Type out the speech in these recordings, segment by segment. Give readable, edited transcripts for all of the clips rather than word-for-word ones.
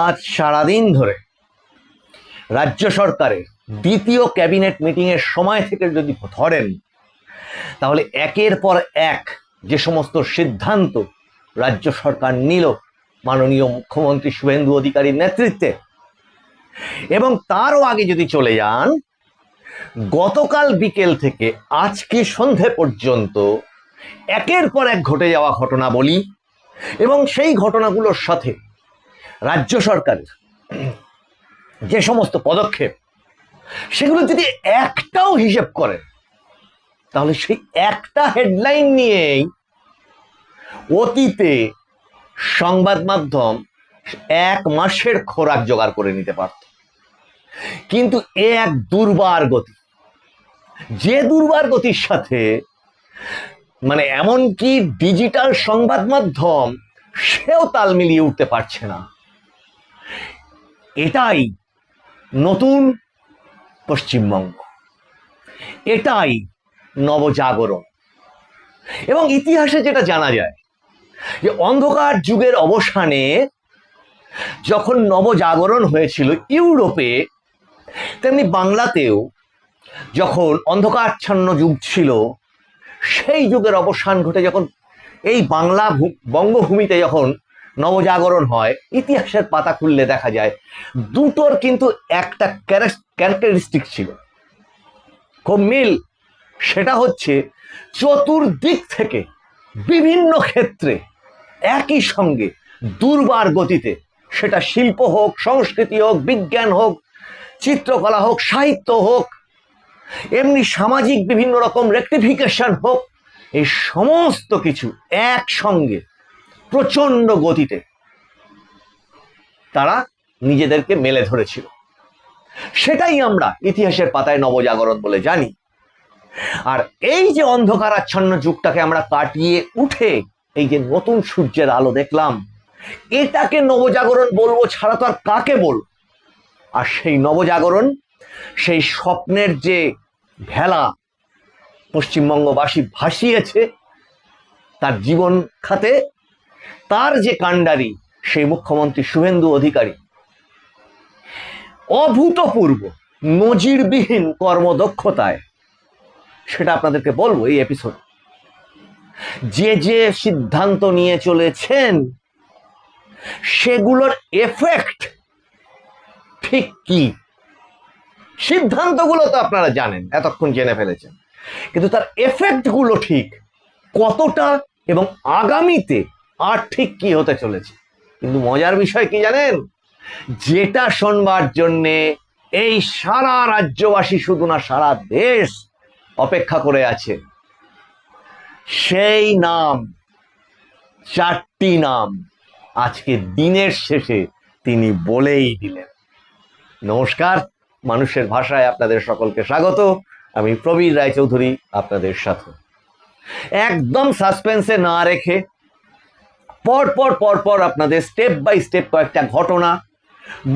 আজ সারাদিন ধরে রাজ্য সরকারের দ্বিতীয় ক্যাবিনেট মিটিংয়ের সময় থেকে যদি ধরেন, তাহলে একের পর এক যে সমস্ত সিদ্ধান্ত রাজ্য সরকার নিল মাননীয় মুখ্যমন্ত্রী শুভেন্দু অধিকারীর নেতৃত্বে, এবং তারও আগে যদি চলে যান, গতকাল বিকেল থেকে আজকে সন্ধে পর্যন্ত একের পর এক ঘটে যাওয়া ঘটনাবলী এবং সেই ঘটনাগুলোর সাথে রাজ্য সরকারের যে সমস্ত পদক্ষেপ, সেগুলো যদি একটাও হিসেব করেন, তাহলে সেই একটা হেডলাইন নিয়েই অতীতে সংবাদ মাধ্যম এক মাসের খোরাক জোগাড় করে নিতে পারত। কিন্তু এ এক দুর্বার গতি, যে দুর্বার গতির সাথে মানে এমনকি ডিজিটাল সংবাদ মাধ্যম সেও তাল মিলিয়ে উঠতে পারছে না। এটাই নতুন পশ্চিমবঙ্গ, এটাই নবজাগরণ। এবং ইতিহাসে যেটা জানা যায় যে অন্ধকার যুগের অবসানে যখন নবজাগরণ হয়েছিল ইউরোপে, তেমনি বাংলাতেও যখন অন্ধকারাচ্ছন্ন যুগ ছিল, সেই যুগের অবসান ঘটে যখন এই বাংলা বঙ্গভূমিতে যখন নবজাগরণ হয়, ইতিহাসের পাতা খুললে দেখা যায় দুটোর কিন্তু একটা ক্যারেক্টারিস্টিক ছিল, খুব মিল। সেটা হচ্ছে চতুর্দিক থেকে বিভিন্ন ক্ষেত্রে একই সঙ্গে দুর্বার গতিতে, সেটা শিল্প হোক, সংস্কৃতি হোক, বিজ্ঞান হোক, চিত্রকলা হোক, সাহিত্য হোক, এমনি সামাজিক বিভিন্ন রকম রেকটিফিকেশন হোক, এই সমস্ত কিছু একসঙ্গে প্রচন্ড গতিতে তারা নিজেদেরকে মেলে ধরেছিল। সেটাই আমরা ইতিহাসের পাতায় নবজাগরণ বলে জানি। আর এই যে অন্ধকারাচ্ছন্ন যুগটাকে আমরা কাটিয়ে উঠে এই যে নতুন সূর্যের আলো দেখলাম, এটাকে নবজাগরণ বলবো ছাড়া তো আর কাকে বলবো? আর সেই নবজাগরণ, সেই স্বপ্নের যে ভেলা পশ্চিমবঙ্গবাসী ভাসিয়েছে তার জীবন খাতে, তার যে কাণ্ডারি সেই মুখ্যমন্ত্রী শুভেন্দু অধিকারী অভূতপূর্ব নজিরবিহীন কর্মদক্ষতায়, সেটা আপনাদেরকে বলবো এই এপিসোড। যে যে সিদ্ধান্ত নিয়ে চলেছেন সেগুলোর এফেক্ট ঠিক কি, সিদ্ধান্তগুলো তো আপনারা জানেন, এতক্ষণ জেনে ফেলেছেন, কিন্তু তার এফেক্ট গুলো ঠিক কতটা এবং আগামীতে আর ঠিক কি হতে চলেছে। কিন্তু মজার বিষয় কি জানেন, যেটা শোনবার জন্যে এই সারা রাজ্যবাসী, শুধু না সারা দেশ অপেক্ষা করে আছে, সেই নাম, চারটি নাম আজকে দিনের শেষে তিনি বলেই দিলেন। নমস্কার, মানুষের ভাষায় আপনাদের সকলকে স্বাগত। আমি প্রবীর রায়চৌধুরী আপনাদের সাথে। একদম সাসপেন্সে না রেখে পর আপনাদের স্টেপ বাই স্টেপ কয়েকটা ঘটনা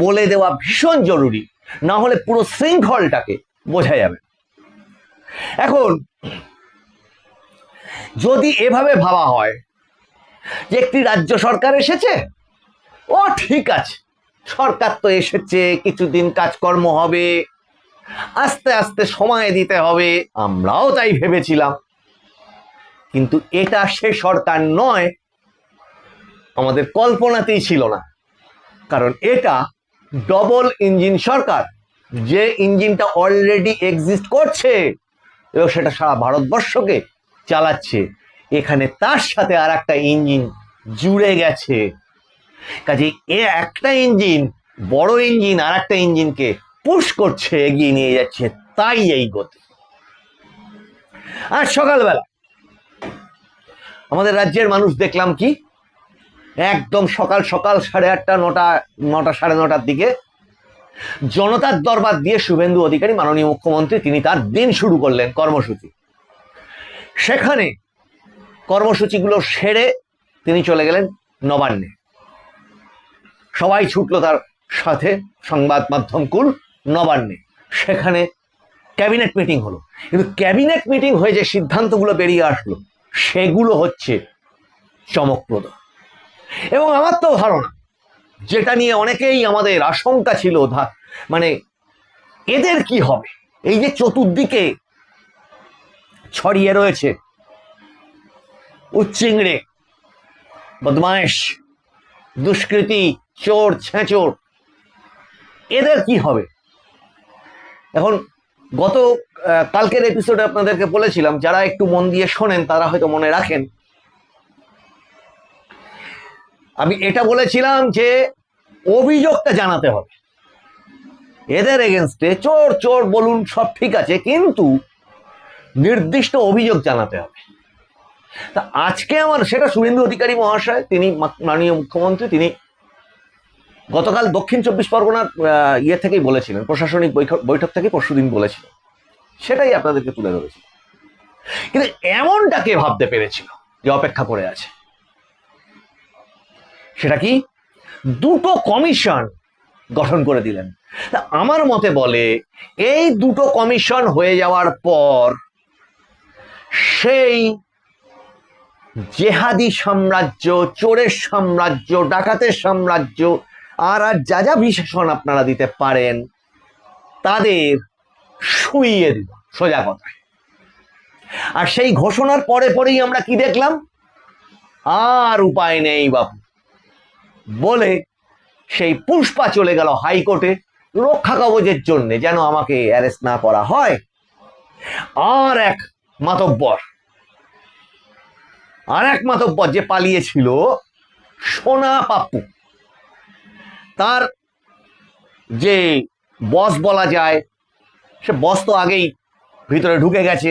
বলে দেওয়া ভীষণ জরুরি, না হলে পুরো শৃঙ্খলটাকে বোঝা যাবে। এখন যদি এভাবে ভাবা হয় যে একটি রাজ্য সরকার এসেছে, ও ঠিক আছে, সরকার তো এসেছে, কিছুদিন কাজকর্ম হবে, আস্তে আস্তে সময় দিতে হবে, আমরাও তাই ভেবেছিলাম। কিন্তু এটা সে সরকার নয়, আমাদের কল্পনাতেই ছিল না। কারণ এটা ডবল ইঞ্জিন সরকার, যে ইঞ্জিনটা অলরেডি এক্সিস্ট করছে এবং সেটা সারা ভারতবর্ষকে চালাচ্ছে। এখানে তার সাথে আর একটা ইঞ্জিন জুড়ে গেছে, কাজে এ একটা ইঞ্জিন, বড় ইঞ্জিন আর একটা ইঞ্জিনকে পুশ করছে, এগিয়ে নিয়ে যাচ্ছে, তাই এই গতি। আর সকালবেলা আমাদের রাজ্যের মানুষ দেখলাম কি, একদম সকাল 8:30, 9টা, 9:30 দিকে জনতার দরবার দিয়ে শুভেন্দু অধিকারী মাননীয় মুখ্যমন্ত্রী তিনি তার দিন শুরু করলেন কর্মসূচি। সেখানে কর্মসূচিগুলো সেরে তিনি চলে গেলেন নবান্নে। সবাই ছুটলো তার সাথে, সংবাদ মাধ্যম কুল নবান্নে। সেখানে ক্যাবিনেট মিটিং হলো, কিন্তু ক্যাবিনেট মিটিং হয়ে যে সিদ্ধান্তগুলো বেরিয়ে আসলো সেগুলো হচ্ছে চমকপ্রদ। এবং আমার তো ধারণা যেটা নিয়ে অনেকেই আমাদের আশঙ্কা ছিল, মানে এদের কি হবে, এই যে চতুর্দিকে ছড়িয়ে রয়েছে উচ্চিংড়ে, বদমাইশ, দুষ্কৃতী, চোর ছেঁচোর, এদের কি হবে। এখন গত কালকের এপিসোডে আপনাদেরকে বলেছিলাম, যারা একটু মন দিয়ে শোনেন তারা হয়তো মনে রাখেন, আমি এটা বলেছিলাম যে অভিযোগটা জানাতে হবে এদের এগেনস্টে। চোর চোর বলুন, সব ঠিক আছে, কিন্তু নির্দিষ্ট অভিযোগ জানাতে হবে। তা আজকে আমার সেটা শুভেন্দু অধিকারী মহাশয়, তিনি মাননীয় মুখ্যমন্ত্রী, তিনি গতকাল দক্ষিণ চব্বিশ পরগনার ইয়ে থেকেই বলেছিলেন, প্রশাসনিক বৈঠক থেকে পরশুদিন বলেছিলেন, সেটাই আপনাদেরকে তুলে ধরেছি। কিন্তু এমনটা কে ভাবতে পেরেছিল যে অপেক্ষা করে আছে? সেটা কি, দুটো কমিশন গঠন করে দিলেন। তা আমার মতে বলে, এই দুটো কমিশন হয়ে যাওয়ার পর সেই জেহাদি সাম্রাজ্য, চোরের সাম্রাজ্য, ডাকাতের সাম্রাজ্য, আর যা যা বিশেষণ আপনারা দিতে পারেন, তাদের শুইয়ে দিল সোজা কথায়। আর সেই ঘোষণার পরে পরেই আমরা কি দেখলাম, আর উপায় নেই বাবু বলে সেই পুষ্পা চলে গেল হাইকোর্টে রক্ষা কবচের জন্য, যেন আমাকে অ্যারেস্ট না করা হয়। আর এক মাতব্বর যে পালিয়েছিল, সোনা পাপ্পু, তার যে বস বলা যায়, সে বস তো আগেই ভিতরে ঢুকে গেছে,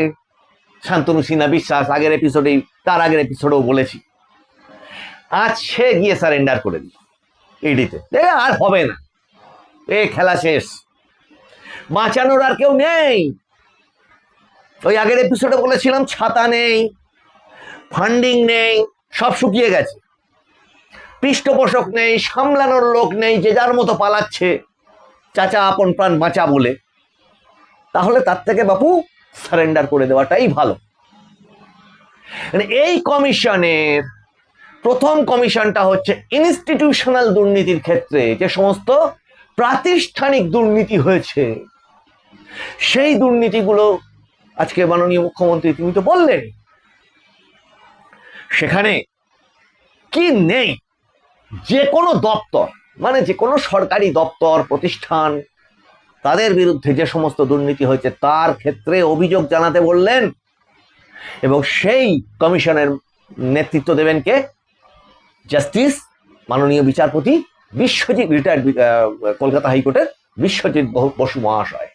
শান্তনু সিনহা বিশ্বাস, আগের এপিসোডেই, তার আগের এপিসোডেও বলেছি। আজ সে গিয়ে সারেন্ডার করে দিল ইডিতে, আর হবে না, এ খেলা শেষ, বাঁচানোর আর কেউ নেই। ওই আগের এপিসোডে বলেছিলাম, ছাতা নেই, ফান্ডিং নেই, সব শুকিয়ে গেছে, পৃষ্ঠপোষক নেই, সামলানোর লোক নেই, যে যার মতো পালাচ্ছে, চাচা আপন প্রাণ বাঁচা বলে। তাহলে তার থেকে বাপু সারেন্ডার করে দেওয়াটাই ভালো। এই কমিশনের প্রথম কমিশনটা হচ্ছে ইনস্টিটিউশনাল দুর্নীতির ক্ষেত্রে যে সমস্ত প্রাতিষ্ঠানিক দুর্নীতি হয়েছে, সেই দুর্নীতিগুলো আজকে মাননীয় মুখ্যমন্ত্রী তিনি তো বললেন, সেখানে কি নেই, যে কোনো দপ্তর, মানে যে কোনো সরকারি দপ্তর প্রতিষ্ঠান, তাদের বিরুদ্ধে যে সমস্ত দুর্নীতি হয়েছে তার ক্ষেত্রে অভিযোগ জানাতে বললেন। এবং সেই কমিশনের নেতৃত্ব দেবেন কে? জাস্টিস মাননীয় বিচারপতি বিশ্বজিৎ, রিটায়ার্ড কলকাতা হাইকোর্টের বিশ্বজিৎ বসু মহাশয়,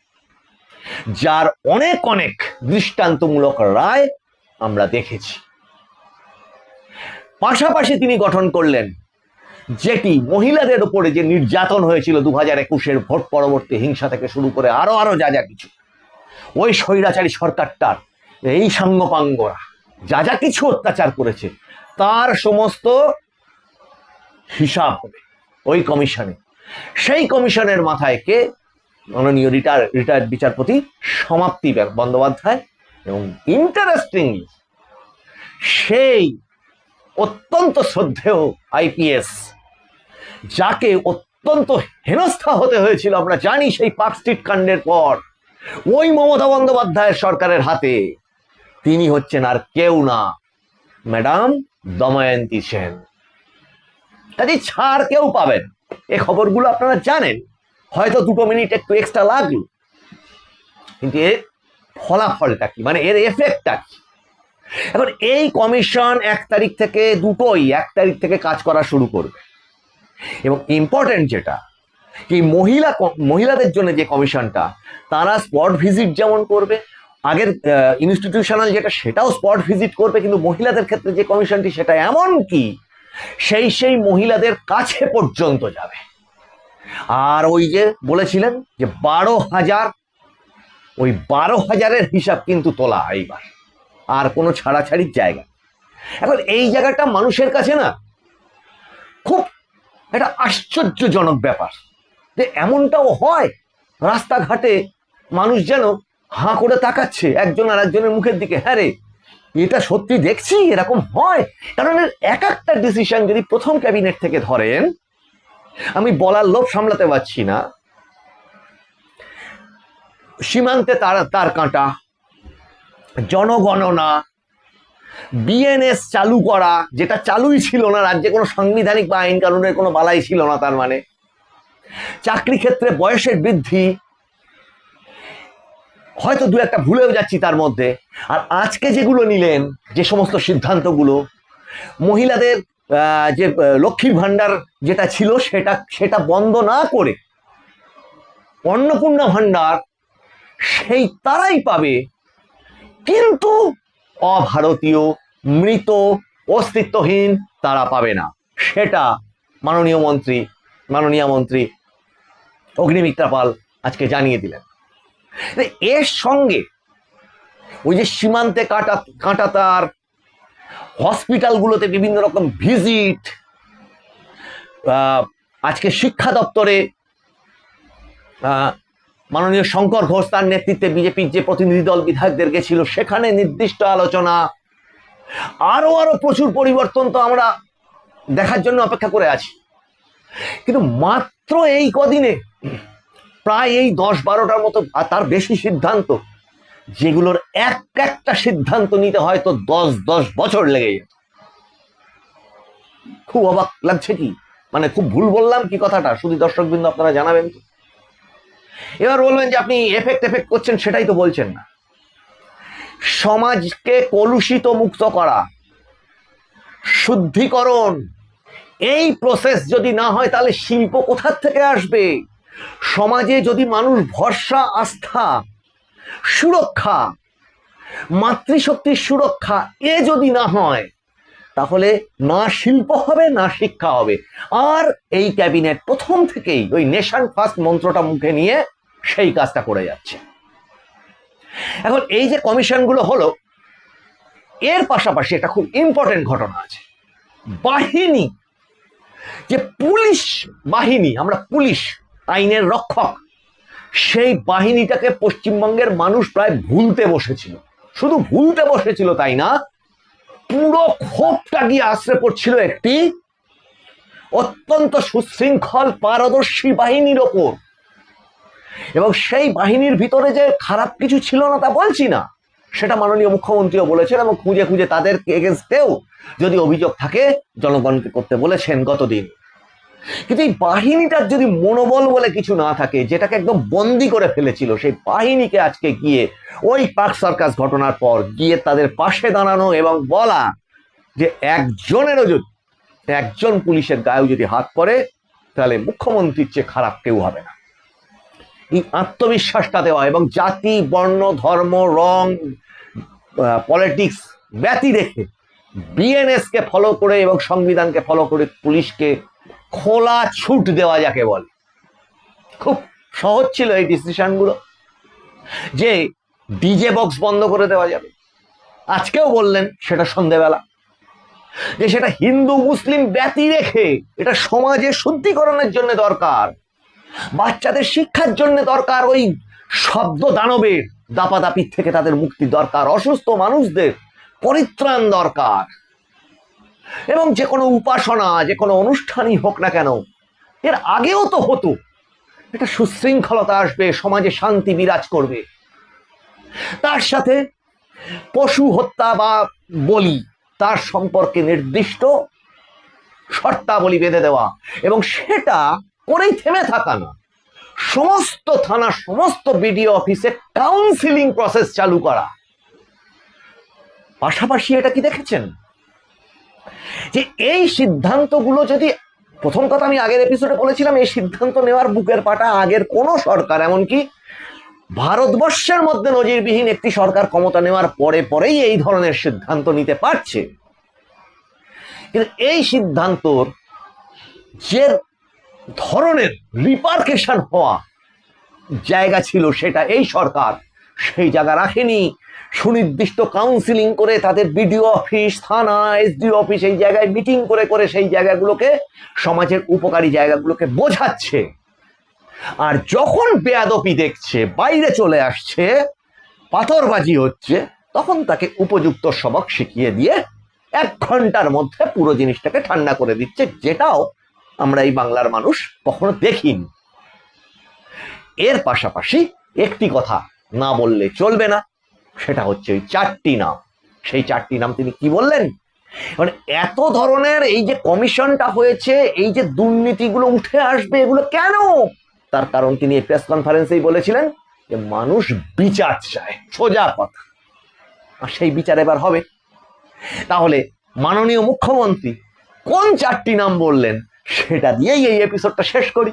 যার অনেক অনেক দৃষ্টান্তমূলক রায় আমরা দেখেছি। পাশাপাশি তিনি গঠন করলেন যেটি মহিলাদের উপরে যে নির্যাতন হয়েছিল 2021-এর ভোট পরবর্তী হিংসা থেকে শুরু করে আরো যা যা কিছু, ওই স্বৈরাচারী সরকারটার এই সাঙ্গপাঙ্গরা যা যা কিছু অত্যাচার করেছে, তার সমস্ত হিসাব হবে ওই কমিশনে। সেই কমিশনের মাথায় কে? মাননীয় রিটায়ার্ড বিচারপতি সমাপ্তি বন্দ্যোপাধ্যায়। এবং ইন্টারেস্টিংলি, সেই অত্যন্ত শ্রদ্ধেয় আইপিএস, যাকে অত্যন্ত হেনস্থা হতে হয়েছিল আমরা জানি সেই পার্কস্ট্রিট কাণ্ডের পর, ওই মমতা বন্দ্যোপাধ্যায়ের সরকারের হাতে, তিনি হচ্ছেন আর কেউ না, ম্যাডাম দময়ন্তী সেন। কাজে ছাড় কেউ পাবেন, এই খবরগুলো আপনারা জানেন, হয়তো 2 মিনিট একটু এক্সট্রা লাগলো, কিন্তু এর ফলাফলটা কি, মানে এর এফেক্টটা কি? এখন এই কমিশন 1 তারিখ থেকে, দুটোই 1 তারিখ থেকে কাজ করা শুরু করবে। এবং ইম্পর্টেন্ট যেটা, কি মহিলাদের জন্য যে কমিশনটা, তারা স্পট ভিজিট যেমন করবে, আগের ইনস্টিটিউশনাল যেটা সেটাও স্পট ভিজিট করবে, কিন্তু মহিলাদের ক্ষেত্রে যে কমিশনটি, সেটা এমন কি সেই মহিলাদের কাছে পর্যন্ত যাবে। আর ওই যে বলেছিলেন যে 12,000, ওই 12,000-এর হিসাব কিন্তু তোলা এইবার, আর কোনো ছাড়াছাড়ির জায়গা। এখন এই জায়গাটা মানুষের কাছে না খুব একটা আশ্চর্যজনক ব্যাপার, যে এমনটাও হয়। রাস্তাঘাটে মানুষ যেন হাঁ করে তাকাচ্ছে একজন আর একজনের মুখের দিকে, হ্যাঁ রে, এটা সত্যি দেখছি, এরকম হয়। কারণ এর এক একটা ডিসিশন যদি প্রথম ক্যাবিনেট থেকে ধরেন, আমি বলার লোভ সামলাতে পারছি না। সীমান্তে তার কাঁটা, জনগণনা, বিএনএস চালু করা, যেটা চালুই ছিল না, রাজ্যে কোনো সাংবিধানিক বা আইন কানুনের কোনো বালাই ছিল না, তার মানে চাকরি ক্ষেত্রে বয়সের বৃদ্ধি, হয়তো দু একটা ভুলেও যাচ্ছি তার মধ্যে। আর আজকে যেগুলো নিলেন, যে সমস্ত সিদ্ধান্তগুলো, মহিলাদের যে লক্ষ্মীর ভাণ্ডার যেটা ছিল সেটা বন্ধ না করে অন্নপূর্ণা ভাণ্ডার সেই তারাই পাবে, কিন্তু অভারতীয়, মৃত, অস্তিত্বহীন তারা পাবে না। সেটা মাননীয় মন্ত্রী অগ্নিমিত্রা পাল আজকে জানিয়ে দিলেন। এর সঙ্গে ওই যে সীমান্তে কাঁটাতার, হসপিটালগুলোতে বিভিন্ন রকম ভিজিট, আজকে শিক্ষা দপ্তরে মাননীয় শঙ্কর ঘোষ তার নেতৃত্বে বিজেপির যে প্রতিনিধি দল বিধায়কদের গেছিল, সেখানে নির্দিষ্ট আলোচনা, আরো প্রচুর পরিবর্তন তো আমরা দেখার জন্য অপেক্ষা করে আছি। কিন্তু মাত্র এই কদিনে প্রায় এই 10-12টার মতো আর তার বেশি সিদ্ধান্ত, যেগুলোর একটা সিদ্ধান্ত নিতে হয়তো 10 বছর লেগে যেত। খুব অবাক লাগছে কি, মানে খুব ভুল বললাম কি কথাটা? শুধু দর্শকবৃন্দ আপনারা জানাবেন তো। এবার বলবেন যে আপনি এফেক্ট করছেন, সেটাই তো বলছেন না। সমাজকে কলুষিত মুক্ত করা, শুদ্ধিকরণ, এই প্রসেস যদি না হয় তাহলে শিল্প কোথা থেকে আসবে? সমাজে যদি মানুষ ভরসা, আস্থা, সুরক্ষা, মাতৃশক্তির সুরক্ষা যদি না হয়, তাহলে না শিল্প হবে, না শিক্ষা হবে। আর এই ক্যাবিনেট প্রথম থেকেই ওই নেশন ফার্স্ট মন্ত্রটা মুখে নিয়ে সেই কাজটা করে যাচ্ছে। এখন এই যে কমিশনগুলো হলো, এর পাশাপাশি একটা খুব ইম্পর্টেন্ট ঘটনা আছে। বাহিনী, যে পুলিশ বাহিনী, আমরা পুলিশ, আইনের রক্ষক, সেই বাহিনীটাকে পশ্চিমবঙ্গের মানুষ প্রায় ভুলতে বসেছিল। শুধু ভুলতে বসেছিল তাই না, পুরো ক্ষোভটা গিয়ে আশ্রয় পড়ছিল একটি অত্যন্ত সুশৃঙ্খল, পারদর্শী বাহিনীর ওপর। এবং সেই বাহিনীর ভিতরে যে খারাপ কিছু ছিল না তা বলছি না, সেটা মাননীয় মুখ্যমন্ত্রীও বলেছেন, এবং খুঁজে তাদের এগেনস্টেও যদি অভিযোগ থাকে জনগণকে করতে বলেছেন গতদিন। কিন্তু এই বাহিনীটার যদি মনোবল বলে কিছু না থাকে, যেটাকে একদম বন্দি করে ফেলেছিল, সেই বাহিনীকে আজকে গিয়ে ওই পার্ক সার্কাস ঘটনার পর গিয়ে তাদের পাশে দাঁড়ানো এবং বলা যে একজন পুলিশের গায়েও যদি হাত পড়ে তাহলে মুখ্যমন্ত্রীর চেয়ে খারাপ কেউ হবে না। এই আত্মবিশ্বাসটা দেওয়া, এবং জাতি, বর্ণ, ধর্ম, রং, পলিটিক্স ব্যতি রেখে বিএনএস কে ফলো করে এবং সংবিধানকে ফলো করে পুলিশকে খোলা ছুট দেওয়া যাকে বলে। খুব সহজ ছিল এই ডিসিশনগুলো, যে ডিজে বক্স বন্ধ করে দেওয়া যাবে। আজকেও বললেন সেটা সন্ধ্যেবেলা, যে সেটা হিন্দু মুসলিম ব্যতি রেখে, এটা সমাজের শুদ্ধিকরণের জন্য দরকার, বাচ্চাদের শিক্ষার জন্য দরকার, ওই শব্দ দানবের দাপাদাপির থেকে তাদের মুক্তি দরকার, অসুস্থ মানুষদের পরিত্রাণ দরকার। এবং যে কোনো উপাসনা, যে কোনো অনুষ্ঠানই হোক না কেন, এর আগেও তো হতো, এটা সুশৃঙ্খলতা আসবে, সমাজে শান্তি বিরাজ করবে। তার সাথে পশু হত্যা বা বলি, তার সম্পর্কে নির্দিষ্ট শর্তাবলী বেঁধে দেওয়া, এবং সেটা করেই থেমে থাকা না, সমস্ত থানা, সমস্ত বিডিও অফিসে কাউন্সিলিং প্রসেস চালু করা। পাশাপাশি এটা কি দেখেছেন যে এই সিদ্ধান্তগুলো যদি, প্রথম কথা আমি আগের এপিসোডে বলেছিলাম, এই সিদ্ধান্ত নেওয়ার বুকের পাটা আগের কোন সরকার, এমনকি ভারতবর্ষের মধ্যে নজিরবিহীন একটি সরকার ক্ষমতা নেওয়ার পরেই এই ধরনের সিদ্ধান্ত নিতে পারছে। কিন্তু এই সিদ্ধান্তর যে ধরনের রিপারকেশন হওয়া জায়গা ছিল, সেটা এই সরকার সেই জায়গা রাখেনি। সুনির্দিষ্ট কাউন্সিলিং করে তাদের বিডিও অফিস, থানা, এসডিও অফিস, এই জায়গায় মিটিং করে সেই জায়গাগুলোকে, সমাজের উপকারী জায়গাগুলোকে বোঝাচ্ছে। আর যখন বেয়াদপি দেখছে, বাইরে চলে আসছে, পাথরবাজি হচ্ছে, তখন তাকে উপযুক্ত সবক শিখিয়ে দিয়ে 1 ঘন্টার মধ্যে পুরো জিনিসটাকে ঠান্ডা করে দিচ্ছে, যেটাও আমরা এই বাংলার মানুষ কখনো দেখিনি। এর পাশাপাশি একটি কথা না বললে চলবে না, সেটা হচ্ছে ওই 4টি নাম। সেই 4টি নাম তিনি কি বললেন? মানে এত ধরনের এই যে কমিশনটা হয়েছে, এই যে দুর্নীতিগুলো উঠে আসবে, এগুলো কেন? তার কারণ তিনি এই প্রেস কনফারেন্সেই বলেছিলেন যে মানুষ বিচার চায়, সোজা কথা। আর সেই বিচার এবার হবে। তাহলে মাননীয় মুখ্যমন্ত্রী কোন 4টি নাম বললেন সেটা দিয়েই এই এপিসোডটা শেষ করি।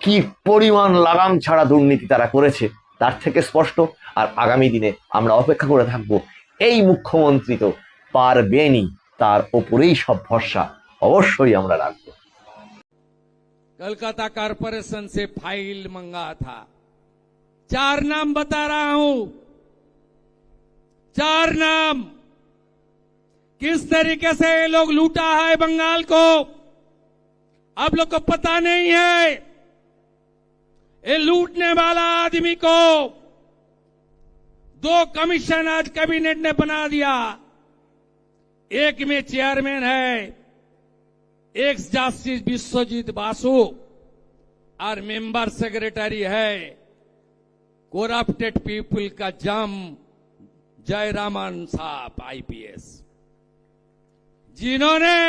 কি পরিমাণ লাগাম ছাড়া দুর্নীতি তারা করেছে তার থেকে স্পষ্ট। আর আগামী দিনে আমরা অপেক্ষা করে থাকবো। এই মুখ্যমন্ত্রী তো পারবেনই, তার ওপরেই সব ভরসা অবশ্যই আমরা রাখবো। कलकत्ता कारपोरेशन से फाइल मंगा था। 4 नाम बता रहा हूं, 4 नाम। किस तरीके से ये लोग लूटा है बंगाल को, आप लोग को पता नहीं है। ये लूटने वाला आदमी को 2 कमीशन आज कैबिनेट ने बना दिया। एक में चेयरमैन है एक्स जस्टिस विश्वजीत बासु और मेंबर सेक्रेटरी है करप्टेड पीपल का जम जयरामन साहब आईपीएस, जिन्होंने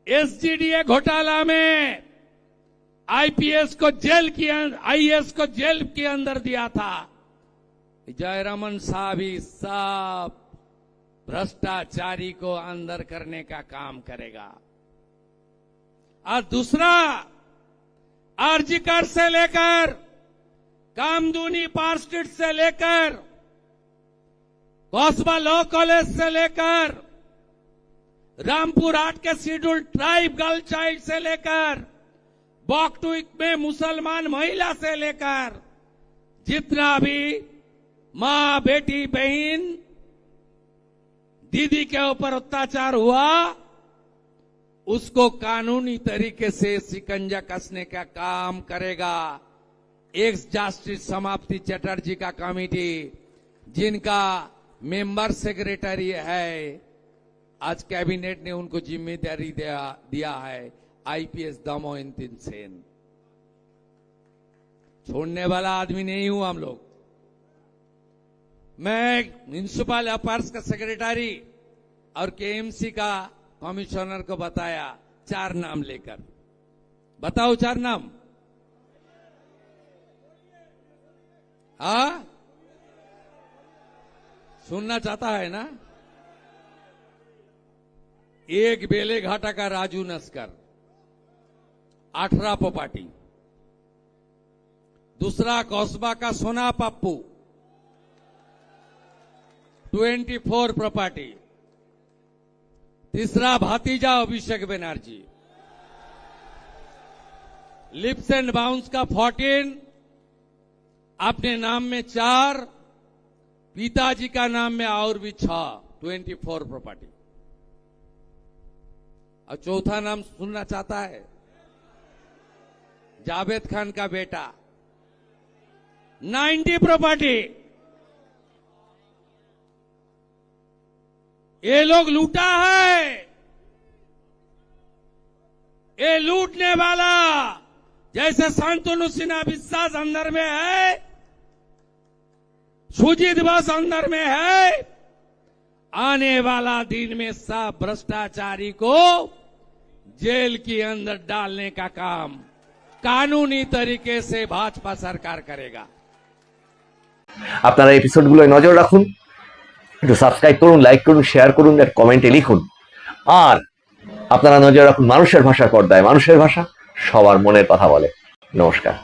एसजीडीए घोटाला में आईपीएस को जेल की आईएएस को जेल के अंदर दिया था। जयरामन साहब ही सब भ्रष्टाचारी को अंदर करने का काम करेगा। और दूसरा, आरजीकर से लेकर कामदूनी पार्क स्ट्रीट से लेकर कौसबा लॉ कॉलेज से लेकर रामपुर हाट के शेड्यूल्ड ट्राइब गर्ल चाइल्ड से लेकर बॉकटुइक में मुसलमान महिला से लेकर जितना भी मां, बेटी, बहन, दीदी के ऊपर अत्याचार हुआ, उसको कानूनी तरीके से शिकंजा कसने का काम करेगा एक्स जस्टिस समाप्ति चटर्जी का कमेटी, जिनका मेंबर सेक्रेटरी है। आज कैबिनेट ने उनको जिम्मेदारी दिया है आईपीएस दामोदर सेन। छोड़ने वाला आदमी नहीं हूं हम लोग। मैं म्युनिसिपल अफेयर्स का सेक्रेटरी और केएमसी का कमिश्नर को बताया 4 नाम लेकर। बताओ 4 नाम। हाँ, सुनना चाहता है ना? एक बेले घाटा का राजू नस्कर 18 प्रॉपर्टी, दूसरा कौसबा का सोना पप्पू 24 प्रॉपर्टी, तीसरा भातीजा Abhishek Banerjee, lips and bounce का 14, अपने नाम में 4, पिताजी का नाम में और भी 6, 24 प्रॉपर्टी। और चौथा नाम सुनना चाहता है? जावेद खान का बेटा 90 प्रॉपर्टी। ये लोग लूटा है। ये लूटने वाला जैसे शांतनु सिन्हा विश्वास अंदर में है, सुजीत बोस अंदर में है, आने वाला दिन में सब भ्रष्टाचारी को जेल के अंदर डालने का काम कानूनी तरीके से भाजपा सरकार करेगा। আপনারা এপিসোডগুলো নজর রাখুন, একটু সাবস্ক্রাইব করুন, লাইক করুন, শেয়ার করুন, আর কমেন্টে লিখুন। আর আপনারা নজর রাখুন মানুষের ভাষার পর্দায়। মানুষের ভাষা সবার মনের কথা বলে। নমস্কার।